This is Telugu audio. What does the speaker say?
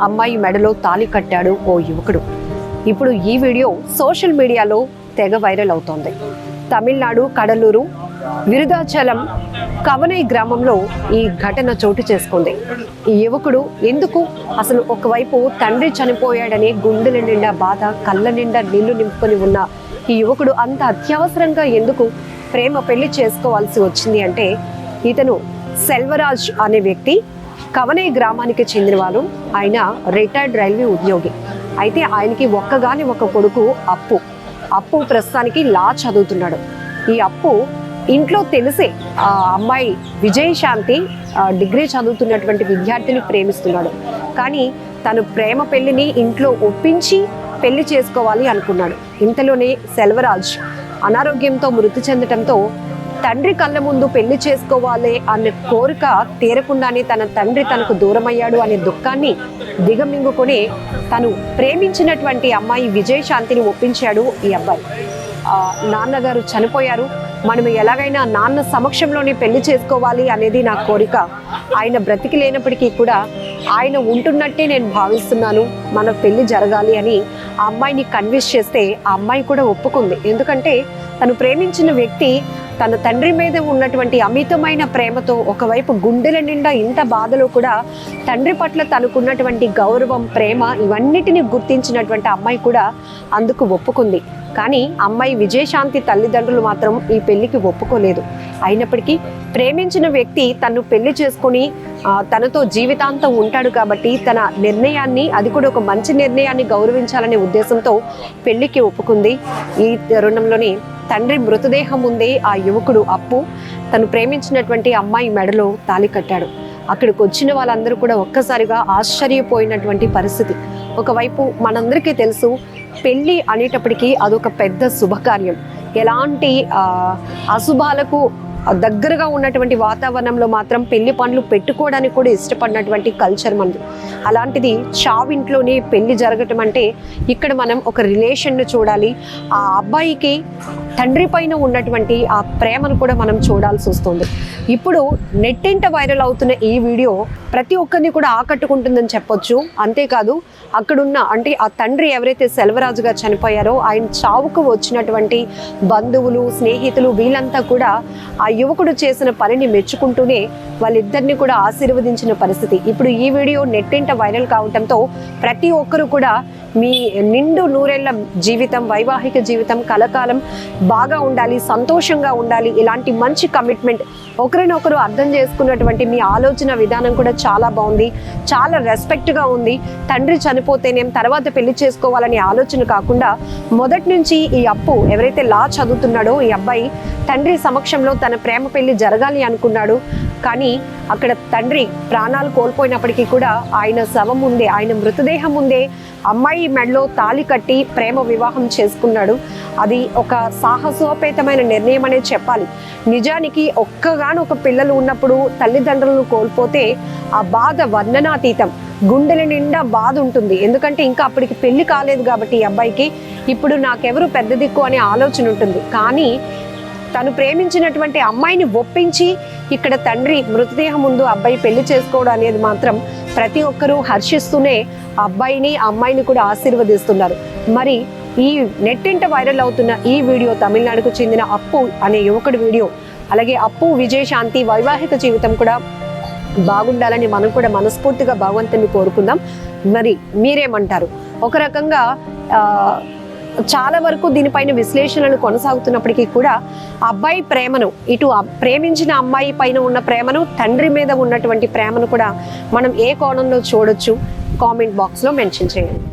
అమ్మాయి మెడలో తాళి కట్టాడు ఓ యువకుడు. ఇప్పుడు ఈ వీడియో సోషల్ మీడియాలో తెగ వైరల్ అవుతోంది. తమిళనాడు కడలూరు విరుదాచలం కవనై గ్రామంలో ఈ ఘటన చోటు చేసుకుంది. ఈ యువకుడు ఎందుకు అసలు ఒకవైపు తండ్రి చనిపోయాడని గుండెల నిండా బాధ, కళ్ళ నిండా నీళ్లు నింపుకొని ఉన్న ఈ యువకుడు అంత అత్యవసరంగా ఎందుకు ప్రేమ పెళ్లి చేసుకోవాల్సి వచ్చింది అంటే, ఇతను సెల్వరాజ్ అనే వ్యక్తి కవనై గ్రామానికి చెందినవాడు. ఆయన రిటైర్డ్ రైల్వే ఉద్యోగి. అయితే ఆయనకి ఒక్కగాని ఒక కొడుకు అప్పు ప్రస్తుతానికి లా చదువుతున్నాడు. ఈ అప్పు ఇంట్లో తెలిసే ఆ అమ్మాయి విజయశాంతి డిగ్రీ చదువుతున్నటువంటి విద్యార్థిని ప్రేమిస్తున్నాడు. కానీ తను ప్రేమ పెళ్లిని ఇంట్లో ఒప్పించి పెళ్లి చేసుకోవాలి అనుకున్నాడు. ఇంతలోనే సెల్వరాజ్ అనారోగ్యంతో మృతి చెందటంతో తండ్రి కళ్ళ ముందు పెళ్లి చేసుకోవాలి అనే కోరిక తీరకుండానే తన తండ్రి తనకు దూరమయ్యాడు అనే దుఃఖాన్ని దిగమింగుకొని తను ప్రేమించినటువంటి అమ్మాయి విజయశాంతిని ఒప్పించాడు ఈ అబ్బాయి. నాన్నగారు చనిపోయారు, మనం ఎలాగైనా నాన్న సమక్షంలోనే పెళ్లి చేసుకోవాలి అనేది నా కోరిక. ఆయన బ్రతికి లేనప్పటికీ కూడా ఆయన ఉంటున్నట్టే నేను భావిస్తున్నాను, మన పెళ్లి జరగాలి అని ఆ అమ్మాయిని కన్విన్స్ చేస్తే ఆ అమ్మాయి కూడా ఒప్పుకుంది. ఎందుకంటే తను ప్రేమించిన వ్యక్తి తన తండ్రి మీద ఉన్నటువంటి అమితమైన ప్రేమతో ఒకవైపు గుండెల నిండా ఇంత బాధలో కూడా తండ్రి పట్ల తనకున్నటువంటి గౌరవం, ప్రేమ ఇవన్నిటిని గుర్తించినటువంటి అమ్మాయి కూడా అందుకు ఒప్పుకుంది. కానీ అమ్మాయి విజయశాంతి తల్లిదండ్రులు మాత్రం ఈ పెళ్లికి ఒప్పుకోలేదు. అయినప్పటికీ ప్రేమించిన వ్యక్తి తను పెళ్లి చేసుకుని తనతో జీవితాంతం ఉంటాడు కాబట్టి తన నిర్ణయాన్ని, అది కూడా ఒక మంచి నిర్ణయాన్ని గౌరవించాలనే ఉద్దేశంతో పెళ్లికి ఒప్పుకుంది. ఈ తరుణంలోనే తండ్రి మృతదేహం ముందే ఆ యువకుడు అప్పు తను ప్రేమించినటువంటి అమ్మాయి మెడలో తాళి కట్టాడు. అక్కడికి వచ్చిన వాళ్ళందరూ కూడా ఒక్కసారిగా ఆశ్చర్యపోయినటువంటి పరిస్థితి. ఒకవైపు మనందరికీ తెలుసు, పెళ్ళి అనేటప్పటికీ అదొక పెద్ద శుభకార్యం. ఎలాంటి అశుభాలకు దగ్గరగా ఉన్నటువంటి వాతావరణంలో మాత్రం పెళ్లి పనులు పెట్టుకోవడానికి కూడా ఇష్టపడినటువంటి కల్చర్ మనది. అలాంటిది చావింట్లోనే పెళ్లి జరగటం అంటే ఇక్కడ మనం ఒక రిలేషన్ను చూడాలి. ఆ అబ్బాయికి తండ్రి పైన ఉన్నటువంటి ఆ ప్రేమను కూడా మనం చూడాల్సి వస్తుంది. ఇప్పుడు నెట్టింట వైరల్ అవుతున్న ఈ వీడియో ప్రతి ఒక్కరిని కూడా ఆకట్టుకుంటుందని చెప్పొచ్చు. అంతేకాదు అక్కడున్న అంటే ఆ తండ్రి ఎవరైతే సెల్వరాజు గారు చనిపోయారో ఆయన చావుకు వచ్చినటువంటి బంధువులు, స్నేహితులు వీళ్ళంతా కూడా ఆ యువకుడు చేసిన పనిని మెచ్చుకుంటూనే వాళ్ళిద్దరిని కూడా ఆశీర్వదించిన పరిస్థితి. ఇప్పుడు ఈ వీడియో నెట్టింట వైరల్ కావడంతో ప్రతి ఒక్కరు కూడా మీ నిండు నూరేళ్ల జీవితం, వైవాహిక జీవితం కలకాలం బాగా ఉండాలి, సంతోషంగా ఉండాలి, ఇలాంటి మంచి కమిట్మెంట్, ఒకరినొకరు అర్థం చేసుకున్నటువంటి మీ ఆలోచన విధానం కూడా చాలా బాగుంది, చాలా రెస్పెక్ట్గా ఉంది. తండ్రి చనిపోతేనేం తర్వాత పెళ్లి చేసుకోవాలనే ఆలోచన కాకుండా మొదటి నుంచి ఈ అప్పు ఎవరైతే లా చదువుతున్నాడో ఈ అబ్బాయి తండ్రి సమక్షంలో తన ప్రేమ పెళ్లి జరగాలి అనుకున్నాడు. కానీ అక్కడ తండ్రి ప్రాణాలు కోల్పోయినప్పటికీ కూడా ఆయన శవం ముందే, ఆయన మృతదేహం ముందే అమ్మాయి మెడలో తాళి కట్టి ప్రేమ వివాహం చేసుకున్నాడు. అది ఒక సాహసోపేతమైన నిర్ణయం అనేది చెప్పాలి. నిజానికి ఒక్కగానొక పిల్లలు ఉన్నప్పుడు తల్లిదండ్రులను కోల్పోతే ఆ బాధ వర్ణనాతీతం, గుండెల నిండా బాధ ఉంటుంది. ఎందుకంటే ఇంకా అప్పటికి పెళ్లి కాలేదు కాబట్టి ఈ అబ్బాయికి ఇప్పుడు నాకెవరు పెద్ద దిక్కు అనే ఆలోచన ఉంటుంది. కానీ తను ప్రేమించినటువంటి అమ్మాయిని ఒప్పించి ఇక్కడ తండ్రి మృతదేహం ముందు అబ్బాయి పెళ్లి చేసుకోవడం అనేది మాత్రం ప్రతి ఒక్కరూ హర్షిస్తూనే అబ్బాయిని అమ్మాయిని కూడా ఆశీర్వదిస్తున్నారు. మరి ఈ నెట్టింట వైరల్ అవుతున్న ఈ వీడియో తమిళనాడుకు చెందిన అప్పు అనే యువకుడి వీడియో, అలాగే అప్పు విజయశాంతి వైవాహిక జీవితం కూడా బాగుండాలని మనం కూడా మనస్ఫూర్తిగా భగవంతుని కోరుకుందాం. మరి మీరేమంటారు? ఒక రకంగా చాలా వరకు దీనిపైన విశ్లేషణలు కొనసాగుతున్నప్పటికీ కూడా అబ్బాయి ప్రేమను, ఇటు ప్రేమించిన అమ్మాయి పైన ఉన్న ప్రేమను, తండ్రి మీద ఉన్నటువంటి ప్రేమను కూడా మనం ఏ కోణంలో చూడొచ్చు? కామెంట్ బాక్స్లో మెన్షన్ చేయండి.